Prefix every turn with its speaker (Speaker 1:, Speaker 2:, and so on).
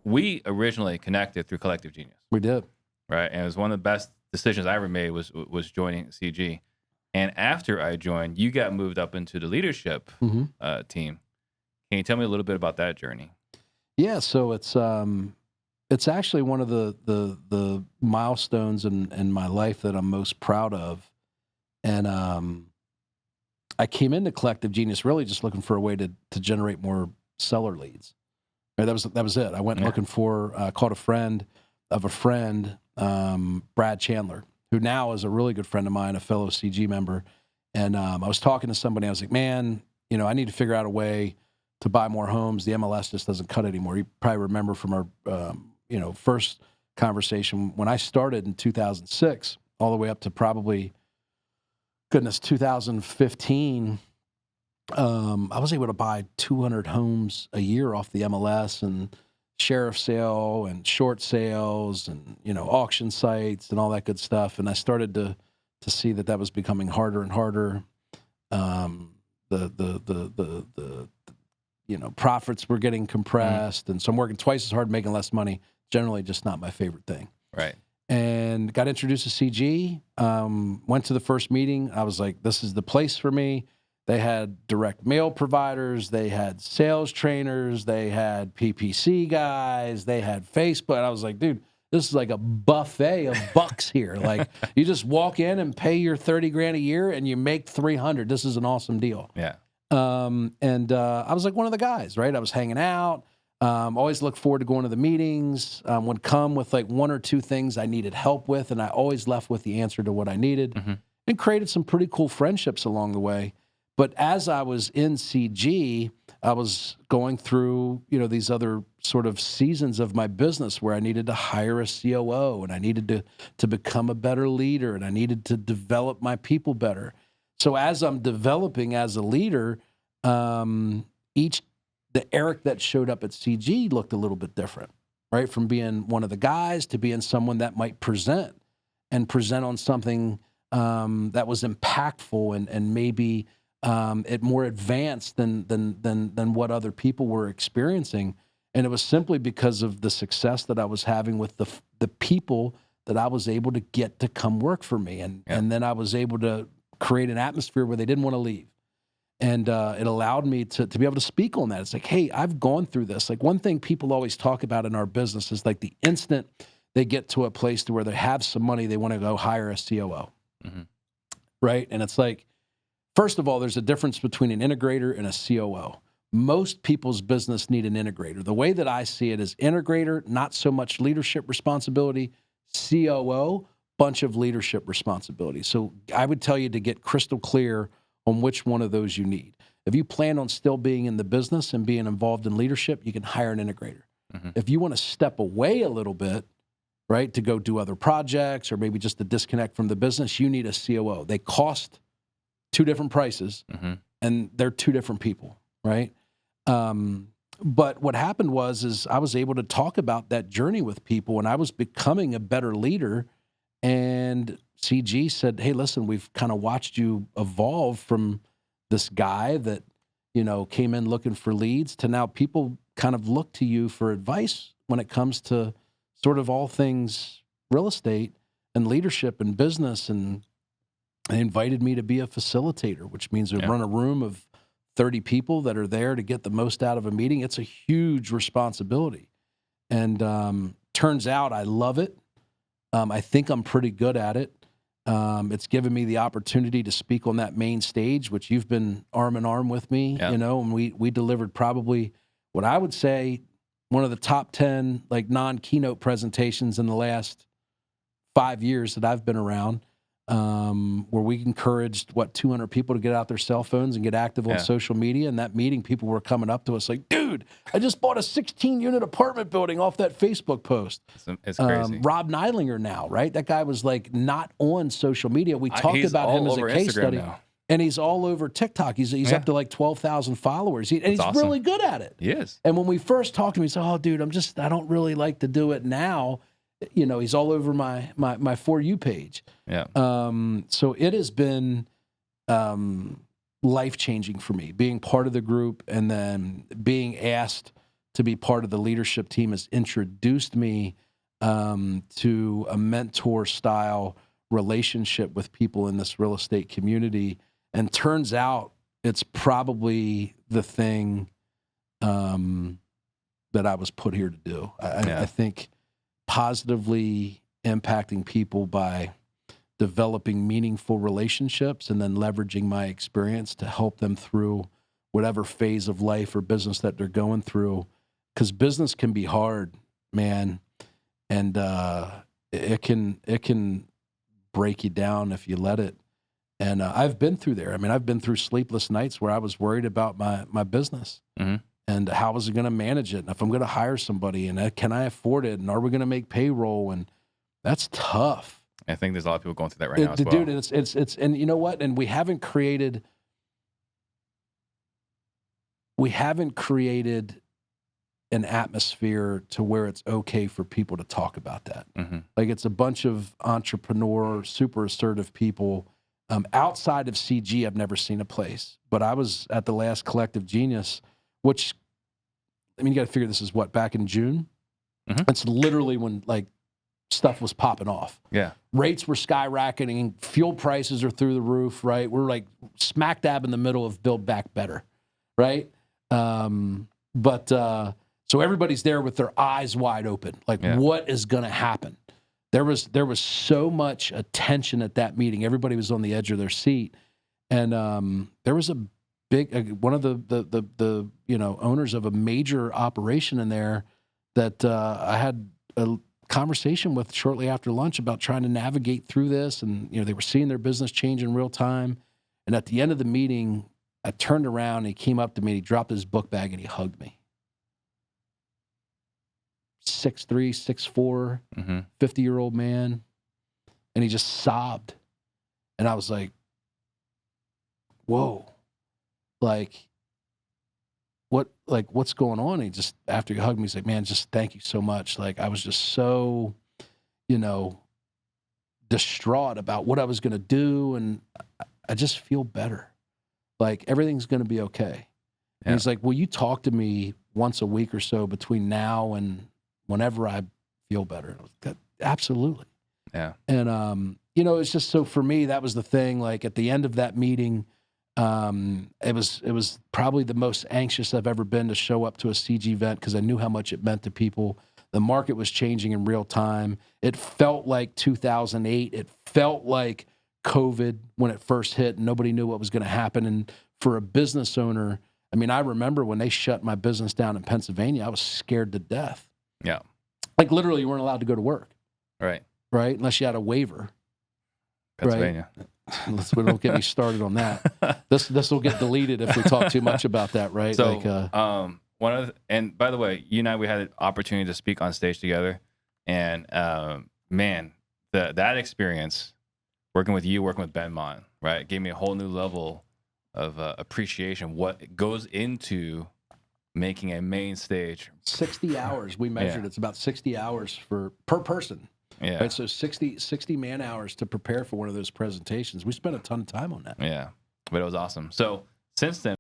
Speaker 1: we originally connected through Collective Genius,
Speaker 2: We did.
Speaker 1: right? And it was one of the best decisions I ever made was joining CG. And after I joined, you got moved up into the leadership team. Can you tell me a little bit about that journey?
Speaker 2: Yeah, so it's actually one of the milestones in my life that I'm most proud of. And I came into Collective Genius really just looking for a way to generate more seller leads. Right, that was it. I went looking for, called a friend of a friend, Brad Chandler, who now is a really good friend of mine, a fellow CG member. And I was talking to somebody. I was like, man, I need to figure out a way to buy more homes. The MLS just doesn't cut anymore. You probably remember from our, first conversation when I started in 2006, all the way up to probably, 2015. I was able to buy 200 homes a year off the MLS and sheriff sale and short sales and auction sites and all that good stuff. And I started to see that was becoming harder and harder. Profits were getting compressed, and so I'm working twice as hard, making less money. Generally, just not my favorite thing.
Speaker 1: Right.
Speaker 2: And got introduced to CG. Went to the first meeting. I was like, this is the place for me. They had direct mail providers. They had sales trainers. They had PPC guys. They had Facebook. And I was like, dude, this is like a buffet of bucks here. Like, you just walk in and pay your $30,000 a year and you make 300. This is an awesome deal.
Speaker 1: Yeah.
Speaker 2: I was like one of the guys, right? I was hanging out. Always looked forward to going to the meetings. Would come with like one or two things I needed help with, and I always left with the answer to what I needed, and created some pretty cool friendships along the way. But as I was in CG, I was going through, these other sort of seasons of my business where I needed to hire a COO, and I needed to become a better leader, and I needed to develop my people better. So as I'm developing as a leader, the Eric that showed up at CG looked a little bit different, right? From being one of the guys to being someone that might present on something that was impactful and maybe it more advanced than what other people were experiencing. And it was simply because of the success that I was having with the people that I was able to get to come work for me. And then I was able to create an atmosphere where they didn't want to leave. And it allowed me to be able to speak on that. It's like, hey, I've gone through this. Like, one thing people always talk about in our business is like the instant they get to a place to where they have some money, they want to go hire a COO. Right? And it's like, first of all, there's a difference between an integrator and a COO. Most people's business need an integrator. The way that I see it is integrator, not so much leadership responsibility. COO, bunch of leadership responsibility. So I would tell you to get crystal clear on which one of those you need. If you plan on still being in the business and being involved in leadership, you can hire an integrator. If you want to step away a little bit, right, to go do other projects or maybe just to disconnect from the business, you need a COO. They cost two different prices, and they're two different people, right? But what happened is I was able to talk about that journey with people, and I was becoming a better leader. And CG said, hey, listen, we've kind of watched you evolve from this guy that, came in looking for leads to now people kind of look to you for advice when it comes to sort of all things real estate and leadership and business. And they invited me to be a facilitator, which means we run a room of 30 people that are there to get the most out of a meeting. It's a huge responsibility. And turns out I love it. I think I'm pretty good at it. It's given me the opportunity to speak on that main stage, which you've been arm in arm with me, and we delivered probably what I would say one of the top 10 like non-keynote presentations in the last 5 years that I've been around, where we encouraged 200 people to get out their cell phones and get active on social media. And that meeting, people were coming up to us like, dude, I just bought a 16-unit apartment building off that Facebook post.
Speaker 1: It's crazy.
Speaker 2: Rob Neidlinger now, right? That guy was like not on social media. We talked about him as a case
Speaker 1: Instagram
Speaker 2: study.
Speaker 1: now.
Speaker 2: And he's all over TikTok. He's up to like 12,000 followers. And he's
Speaker 1: awesome.
Speaker 2: really good at it.
Speaker 1: He is.
Speaker 2: And when we first talked to him, he said, oh, dude, I don't really like to do it now. He's all over my For You page.
Speaker 1: Yeah.
Speaker 2: So it has been life-changing for me, being part of the group and then being asked to be part of the leadership team has introduced me to a mentor style relationship with people in this real estate community. And turns out it's probably the thing that I was put here to do. I think positively impacting people by developing meaningful relationships and then leveraging my experience to help them through whatever phase of life or business that they're going through. Because business can be hard, man. And it can break you down if you let it. And I've been through there. I mean, I've been through sleepless nights where I was worried about my business. Mm-hmm. And how was I going to manage it? And if I'm going to hire somebody, and can I afford it? And are we going to make payroll? And that's tough.
Speaker 1: I think there's a lot of people going through that right now as well.
Speaker 2: Dude, it's and you know what? And we haven't created an atmosphere to where it's okay for people to talk about that. Mm-hmm. Like, it's a bunch of entrepreneur, super assertive people. Outside of CG, I've never seen a place. But I was at the last Collective Genius, which, I mean, you got to figure this is back in June? Mm-hmm. It's literally when, like, stuff was popping off. Yeah. Rates were skyrocketing. Fuel prices are through the roof, right? We're, like, smack dab in the middle of Build Back Better, right? So everybody's there with their eyes wide open. Like, what is going to happen? There was so much attention at that meeting. Everybody was on the edge of their seat. And there was a big, one of the owners of a major operation in there that I had a conversation with shortly after lunch about trying to navigate through this. And, they were seeing their business change in real time. And at the end of the meeting, I turned around and he came up to me and he dropped his book bag and he hugged me. 6'3", 6'4", 50-year-old man. And he just sobbed. And I was like, whoa. What's going on? And he just, after he hugged me, he's like, man, just thank you so much. Like, I was just so, distraught about what I was going to do. And I just feel better. Like, everything's going to be okay. And he's like, will you talk to me once a week or so between now and whenever I feel better? And I was like, absolutely. Yeah. And, it's just, so for me, that was the thing. Like, at the end of that meeting, it was probably the most anxious I've ever been to show up to a CG event because I knew how much it meant to people. The market was changing in real time. It felt like 2008. It felt like COVID when it first hit and nobody knew what was going to happen. And for a business owner, I mean, I remember when they shut my business down in Pennsylvania, I was scared to death. Yeah. Like, literally, you weren't allowed to go to work. Right. Right? Unless you had a waiver. Pennsylvania. Right? Don't get me started on that. This will get deleted if we talk too much about that, right?
Speaker 1: So, and by the way, you and I, we had an opportunity to speak on stage together. And, man, that experience, working with you, working with Ben Mon, right, gave me a whole new level of appreciation, what goes into making a main stage.
Speaker 2: 60 hours we measured. It's about 60 hours per person. Yeah. Right? So 60 man hours to prepare for one of those presentations. We spent a ton of time on that.
Speaker 1: Yeah. But it was awesome. So since then,